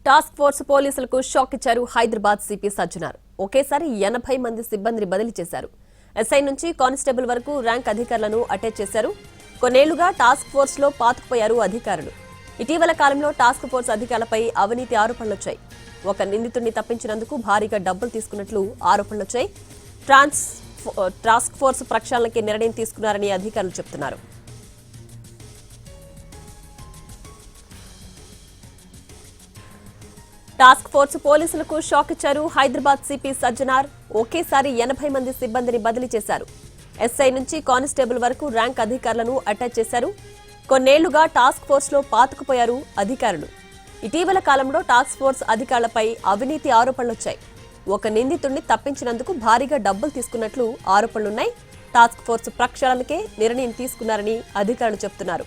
Task force పోలీసులకు shock ఇచ్చారు Hyderabad CP Sajjanar. ఒకేసారి 80 మంది సిబ్బందిని బదిలీ చేశారు. ఎస్ఐ నుంచి కానిస్టేబుల్ వరకు ర్యాంక్ అధికారులను అటాచ్ చేశారు. కొన్నేళ్లుగా టాస్క్ ఫోర్స్ లో పాతుకుపోయారు అధికారులు. ఇటీవల కాలంలో టాస్క్ ఫోర్స్ అధికారులపై అవినీతి ఆరోపణలొచ్చాయి. ఒక నిందితుడిని తప్పించినందుకు భారీగా డబ్బులు తీసుకున్నట్లు ఆరోపణలొచ్చాయి. టాస్క్ ఫోర్స్ ప్రక్షాళనకి నిర్ణయం తీసుకున్నారని అధికారులు చెబుతున్నారు. టాస్క్ ఫోర్స్ పోలీసులకు షాక్ ఇచ్చారు హైదరాబాద్ సిపి సజ్జనార్. ఒకేసారి 80 మంది సిబ్బందిని బదిలీ చేశారు. ఎస్ఐ నుంచి కానిస్టేబుల్ వరకు ర్యాంక్ అధికారులను అటాచ్ చేశారు. కొన్నేళ్లుగా టాస్క్ ఫోర్స్ లో పాతుకుపోయారు అధికారులు. ఇటీవల కాలంలో టాస్క్ ఫోర్స్ అధికారులపై అవినీతి ఆరోపణలొచ్చాయి. ఒక నిందితుడిని తప్పించినందుకు భారీగా డబ్బులు తీసుకున్నట్లు ఆరోపణలున్నాయి. టాస్క్ ఫోర్స్ ప్రక్షాళనకే నిర్ణయం తీసుకున్నారని అధికారులు చెబుతున్నారు.